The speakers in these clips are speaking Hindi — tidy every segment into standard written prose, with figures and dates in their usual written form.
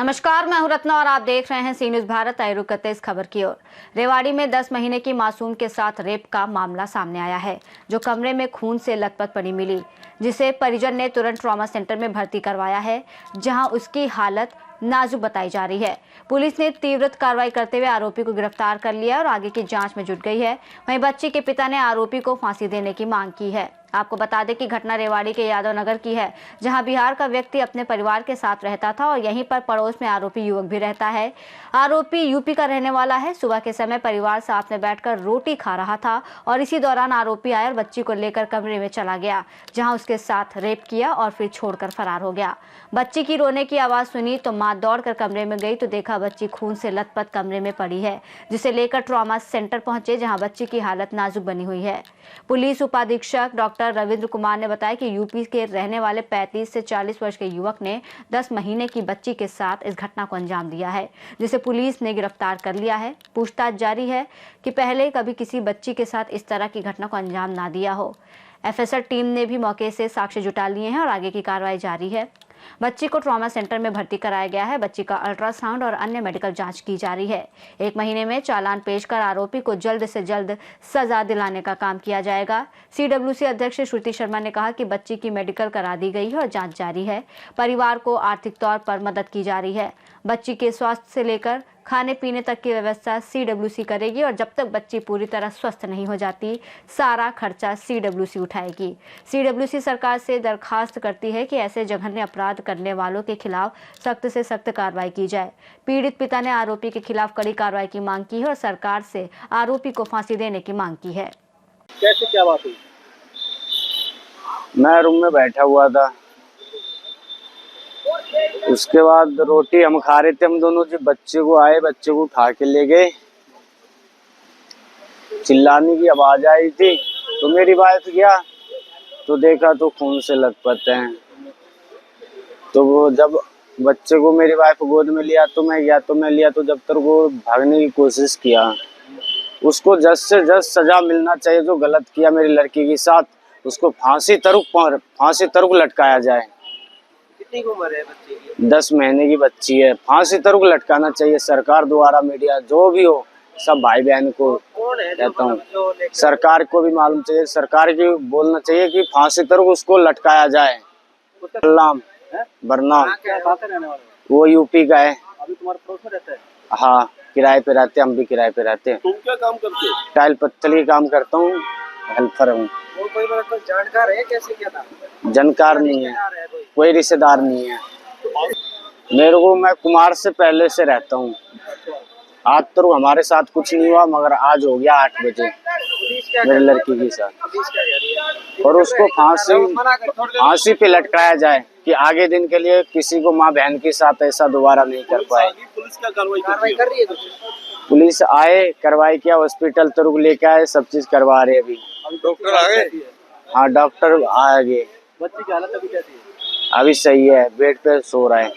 नमस्कार, मैं हूं रत्ना और आप देख रहे हैं सी न्यूज़ भारत। आए रुक करते इस खबर की ओर। रेवाड़ी में 10 महीने की मासूम के साथ रेप का मामला सामने आया है, जो कमरे में खून से लथपथ पड़ी मिली, जिसे परिजन ने तुरंत ट्रॉमा सेंटर में भर्ती करवाया है, जहां उसकी हालत नाजुक बताई जा रही है। पुलिस ने तीव्र कार्रवाई करते हुए आरोपी को गिरफ्तार कर लिया और आगे की जांच में जुट गई है। वहीं बच्ची के पिता ने आरोपी को फांसी देने की मांग की है। आपको बता दें कि घटना रेवाड़ी के यादव नगर की है, जहां बिहार का व्यक्ति अपने परिवार के साथ रहता था और यहीं पर पड़ोस में आरोपी युवक भी रहता है। आरोपी यूपी का रहने वाला है। सुबह के समय परिवार साथ में बैठकर रोटी खा रहा था और इसी दौरान आरोपी आया और बच्ची को लेकर कमरे में चला गया, जहां उसके साथ रेप किया और फिर छोड़कर फरार हो गया। बच्ची की रोने की आवाज सुनी तो मां दौड़कर कमरे में गई तो देखा बच्ची खून से लथपथ कमरे में पड़ी है, जिसे लेकर ट्रॉमा सेंटर पहुंचे, जहां बच्ची की हालत नाजुक बनी हुई है। पुलिस उपाधीक्षक डॉक्टर रविंद्र कुमार ने बताया कि यूपी के रहने वाले 35 से 40 वर्ष के युवक ने 10 महीने की बच्ची के साथ इस घटना को अंजाम दिया है, जिसे पुलिस ने गिरफ्तार कर लिया है। पूछताछ जारी है कि पहले कभी किसी बच्ची के साथ इस तरह की घटना को अंजाम ना दिया हो। एफएसएल टीम ने भी मौके से साक्ष्य जुटा लिए हैं और आगे की कार्रवाई जारी है। बच्ची को ट्रॉमा सेंटर में भर्ती कराया गया है। बच्ची का अल्ट्रासाउंड और अन्य मेडिकल जांच की जा रही है। 1 महीने में चालान पेश कर आरोपी को जल्द से जल्द सजा दिलाने का काम किया जाएगा। सीडब्ल्यूसी अध्यक्ष श्रुति शर्मा ने कहा कि बच्ची की मेडिकल करा दी गई है और जांच जारी है। परिवार को आर्थिक तौर पर मदद की जा रही है। बच्ची के स्वास्थ्य से लेकर खाने पीने तक की व्यवस्था सीडब्ल्यूसी करेगी और जब तक बच्ची पूरी तरह स्वस्थ नहीं हो जाती, सारा खर्चा सीडब्ल्यूसी उठाएगी। सीडब्ल्यूसी सरकार से दरखास्त करती है कि ऐसे जघन्य अपराध करने वालों के खिलाफ सख्त से सख्त कार्रवाई की जाए। पीड़ित पिता ने आरोपी के खिलाफ कड़ी कार्रवाई की मांग की है और सरकार से आरोपी को फांसी देने की मांग की है। कैसे क्या बात हुई? मैं रूम में बैठा हुआ था, उसके बाद रोटी हम खा रहे थे, हम दोनों जो बच्चे को आए, बच्चे को उठा के ले गए। चिल्लाने की आवाज आई थी तो मेरी वाइफ गया तो देखा तो खून से लथपथ हैं। तो वो जब बच्चे को मेरी वाइफ गोद में लिया तो मैं गया, तो मैं लिया तो जब तक वो भागने की कोशिश किया, उसको जज से जज सजा मिलना चाहिए। जो गलत किया मेरी लड़की के साथ, उसको फांसी तरुक लटकाया जाए। कितनी उम्र है बच्चे की? 10 महीने की बच्ची है। फांसी तरुक लटकाना चाहिए। सरकार द्वारा, मीडिया जो भी हो, सब भाई बहन को कहता हूँ, सरकार को भी मालूम चाहिए, सरकार की बोलना चाहिए कि फांसी तरुक उसको लटकाया जाए। बरनाम वो यूपी का है। अभी तुम्हारे पड़ोस में रहता है? हाँ, किराए पे रहते हैं, हम भी किराए पे रहते हैं। तुम क्या काम करते हो? टाइल पत्थर की काम करता हूँ, हेल्पर हूँ। वो कोई मतलब जानकार है? कैसे क्या था? जानकार नहीं है, कोई रिश्तेदार नहीं है मेरे को। मैं कुमार से पहले से रहता हूँ। आज तो हमारे साथ कुछ नहीं हुआ, मगर आज हो गया 8 बजे मेरे लड़की के साथ। और उसको फांसी पे लटकाया जाए कि आगे दिन के लिए किसी को माँ बहन के साथ ऐसा दोबारा नहीं कर पाए। पुलिस क्या कार्रवाई कर रही है? पुलिस आए, कार्रवाई किया, हॉस्पिटल तक लेके आए, सब चीज करवा रहे। अभी डॉक्टर आ गए? हाँ, डॉक्टर आ गए। बच्ची की हालत अभी कैसी है? अभी सही है, बेड पे सो रहा है।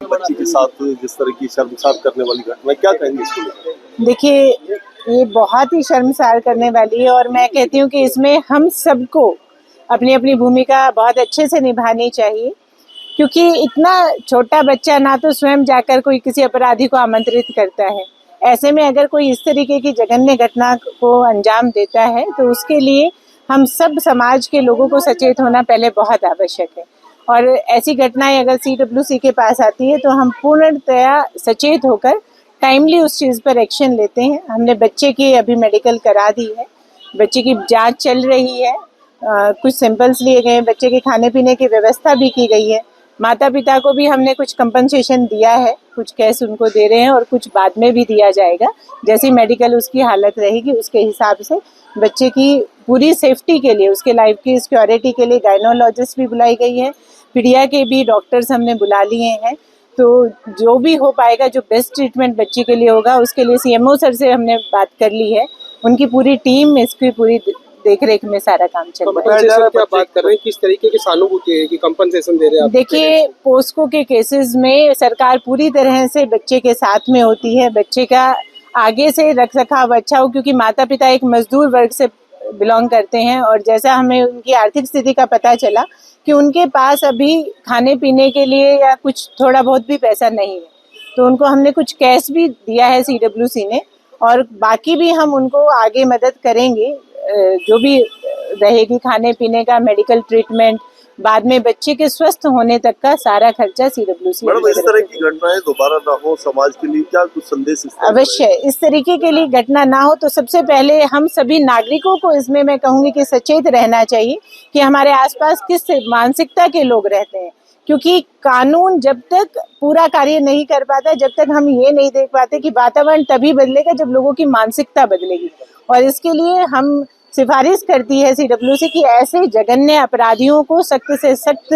बच्ची के साथ जिस तरह की शर्मसार करने वाली घटना, क्या कहेंगे इसको? देखिए, ये बहुत ही शर्मसार करने वाली है और मैं कहती हूँ कि इसमें हम सबको अपनी अपनी भूमिका बहुत अच्छे से निभानी चाहिए, क्योंकि इतना छोटा बच्चा ना तो स्वयं जाकर कोई किसी अपराधी को आमंत्रित करता है। ऐसे में अगर कोई इस तरीके की जघन्य घटना को अंजाम देता है तो उसके लिए हम सब समाज के लोगों को सचेत होना पहले बहुत आवश्यक है। और ऐसी घटनाएं अगर सीडब्ल्यूसी के पास आती है तो हम पूर्णतया सचेत होकर टाइमली उस चीज़ पर एक्शन लेते हैं। हमने बच्चे की अभी मेडिकल करा दी है, बच्चे की जांच चल रही है, कुछ सैंपल्स लिए गए, बच्चे के खाने पीने की व्यवस्था भी की गई है। माता पिता को भी हमने कुछ कंपनसेशन दिया है, कुछ कैश उनको दे रहे हैं और कुछ बाद में भी दिया जाएगा। जैसी मेडिकल उसकी हालत रहेगी उसके हिसाब से बच्चे की पूरी सेफ्टी के लिए, उसके लाइफ की सिक्योरिटी के लिए गायनोलॉजिस्ट भी बुलाई गई है, पीडिया के भी डॉक्टर्स हमने बुला लिए हैं। तो जो भी हो पाएगा, जो बेस्ट ट्रीटमेंट बच्चे के लिए होगा, उसके लिए सीएमओ सर से हमने बात कर ली है। उनकी पूरी टीम इसकी पूरी देखरेख में सारा काम चल रहा है। क्या बात कर रहे हैं, किस तरीके की सहानुभूति है कि कंपनसेशन दे रहे हैं? देखिए, पोस्को के केसेस में सरकार पूरी तरह से बच्चे के साथ में होती है। बच्चे का आगे से रख रखाव अच्छा हो, क्योंकि माता पिता एक मजदूर वर्ग से बिलोंग करते हैं और जैसा हमें उनकी आर्थिक स्थिति का पता चला कि उनके पास अभी खाने पीने के लिए या कुछ थोड़ा बहुत भी पैसा नहीं है, तो उनको हमने कुछ कैश भी दिया है CWC ने, और बाकी भी हम उनको आगे मदद करेंगे, जो भी रहेगी खाने पीने का, मेडिकल ट्रीटमेंट, बाद में बच्चे के स्वस्थ होने तक का सारा खर्चा CWC मैडम, इस तरह की घटनाएं दोबारा ना हो, समाज के लिए क्या कुछ संदेश इस तरह अवश्य इस तरीके के लिए घटना ना हो तो सबसे पहले हम सभी नागरिकों को इसमें मैं कहूंगी कि सचेत रहना चाहिए कि हमारे आसपास किस मानसिकता के लोग रहते हैं, क्योंकि कानून जब तक पूरा कार्य नहीं कर पाता, जब तक हम ये नहीं देख पाते कि वातावरण तभी बदलेगा जब लोगों की मानसिकता बदलेगी। और इसके लिए हम सिफारिश करती है CWC की ऐसे जघन्य अपराधियों को सख्त से सख्त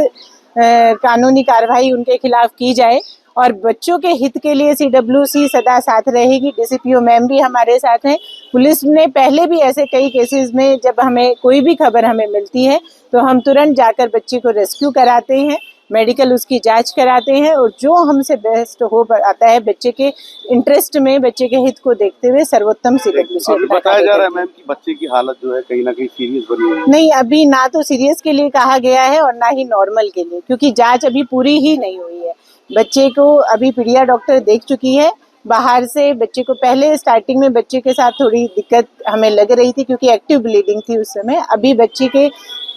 कानूनी कार्रवाई उनके खिलाफ की जाए, और बच्चों के हित के लिए CWC सदा साथ रहेगी। DCPO मैम भी हमारे साथ हैं। पुलिस ने पहले भी ऐसे कई केसेस में जब हमें कोई भी खबर हमें मिलती है तो हम तुरंत जाकर बच्चे को रेस्क्यू कराते हैं, मेडिकल उसकी जांच कराते हैं, और जो हमसे बेस्ट हो आता है बच्चे के इंटरेस्ट में, बच्चे के हित को देखते हुए सर्वोत्तम CWC अभी बताया जा रहा है मैम कि बच्चे की हालत जो है कहीं ना कहीं सीरियस बनी हुई है। नहीं, अभी ना तो सीरियस के लिए कहा गया है और ना ही नॉर्मल के लिए, क्योंकि जांच अभी पूरी ही नहीं हुई है। बच्चे को अभी पीडिया डॉक्टर देख चुकी है बाहर से। बच्चे को पहले स्टार्टिंग में बच्चे के साथ थोड़ी दिक्कत हमें लग रही थी क्योंकि एक्टिव ब्लीडिंग थी उस समय। अभी बच्चे के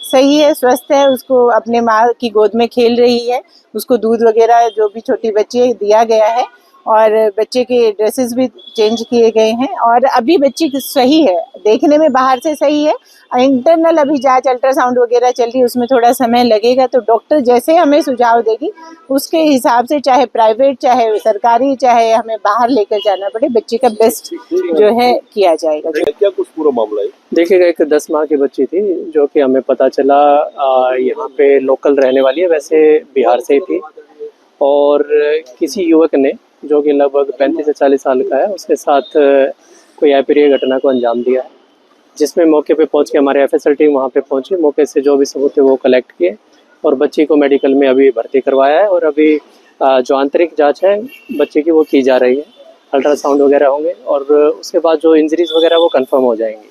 सही है, स्वस्थ है, उसको अपने माँ की गोद में खेल रही है, उसको दूध वगैरह जो भी छोटी बच्ची है दिया गया है, और बच्चे के ड्रेसेस भी चेंज किए गए हैं, और अभी बच्ची सही है, देखने में बाहर से सही है। इंटरनल अभी जांच अल्ट्रासाउंड वगैरह चल रही है, उसमें थोड़ा समय लगेगा, तो डॉक्टर जैसे हमें सुझाव देगी उसके हिसाब से, चाहे प्राइवेट चाहे सरकारी चाहे हमें बाहर लेकर जाना पड़े, बच्चे का बेस्ट जो है किया जाएगा। क्या कुछ पूरा मामला है? देखिएगा, एक 10 माह की बच्ची थी जो कि हमें पता चला यहाँ पे लोकल रहने वाली है, वैसे बिहार से ही थी, और किसी युवक ने जो कि लगभग 35 से 40 साल का है उसके साथ कोई अप्रिय घटना को अंजाम दिया है, जिसमें मौके पे पहुंच के हमारे FSL टीम वहाँ पे पहुंची, मौके से जो भी सबूत थे वो कलेक्ट किए और बच्ची को मेडिकल में अभी भर्ती करवाया है, और अभी जो आंतरिक जांच है बच्चे की वो की जा रही है, अल्ट्रासाउंड वगैरह होंगे और उसके बाद जो इंजरीज वगैरह वो कंफर्म हो जाएंगी।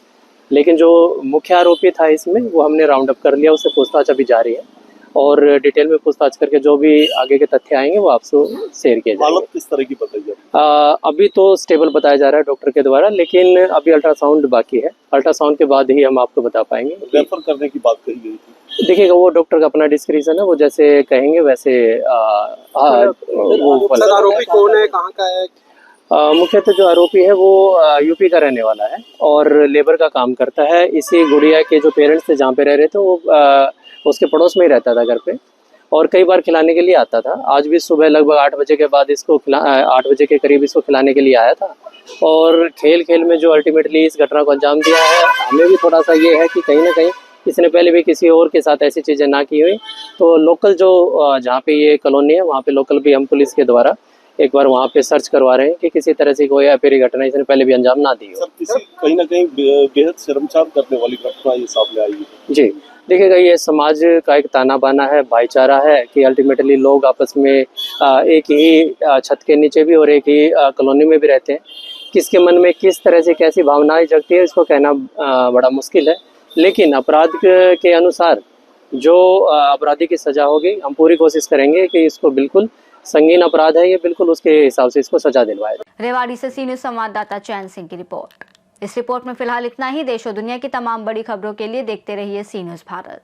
लेकिन जो मुख्य आरोपी था इसमें वो हमने राउंड अप कर लिया, उससे पूछताछ अभी जारी है और डिटेल में पूछताछ करके जो भी आगे के तथ्य आएंगे वो आपसे शेयर किए जाएंगे। हालत किस तरह की बताई जा रही है? अभी तो स्टेबल बताया जा रहा है डॉक्टर के द्वारा, लेकिन अभी अल्ट्रासाउंड बाकी है, अल्ट्रासाउंड के बाद ही हम आपको बता पाएंगे। रेफर करने की बात कही गई थी। देखिएगा, वो डॉक्टर का अपना डिस्क्रिप्शन है, वो जैसे कहेंगे वैसे वो आरोपी कौन है, कहाँ का है? मुख्यतः जो आरोपी है वो यूपी का रहने वाला है और लेबर का काम करता है। इसी गुड़िया के जो पेरेंट्स थे जहाँ पे रह रहे थे वो उसके पड़ोस में ही रहता था घर पे, और कई बार खिलाने के लिए आता था। आज भी सुबह लगभग 8 बजे के बाद इसको 8 बजे के करीब इसको खिलाने के लिए आया था, और खेल खेल में जो अल्टीमेटली इस घटना को अंजाम दिया है, हमें भी थोड़ा सा ये है कि कहीं ना कहीं इसने पहले भी किसी और के साथ ऐसी चीज़ें ना की हुई। तो लोकल जो जहाँ पे ये कॉलोनी है वहाँ पे लोकल भी हम पुलिस के द्वारा एक बार वहाँ पे सर्च करवा रहे हैं कि किसी तरह से कोई अपेरी घटना इसने पहले भी अंजाम ना दी हो। सर, किसी कहीं ना कहीं बेहद शर्मसार करने वाली घटना ये सामने आई है। जी, देखिएगा, ये समाज का एक ताना बाना है, भाईचारा है कि अल्टीमेटली लोग आपस में एक ही छत के नीचे भी और एक ही कॉलोनी में भी रहते हैं। किसके मन में किस तरह से कैसी भावनाएं जगती है इसको कहना बड़ा मुश्किल है, लेकिन अपराध के अनुसार जो अपराधी की सजा होगी हम पूरी कोशिश करेंगे कि इसको बिल्कुल संगीन अपराध है ये, बिल्कुल उसके हिसाब से इसको सजा दिलवाया जाए। रेवाड़ी से सी न्यूज़ संवाददाता चैन सिंह की रिपोर्ट। इस रिपोर्ट में फिलहाल इतना ही। देश और दुनिया की तमाम बड़ी खबरों के लिए देखते रहिए सी न्यूज़ भारत।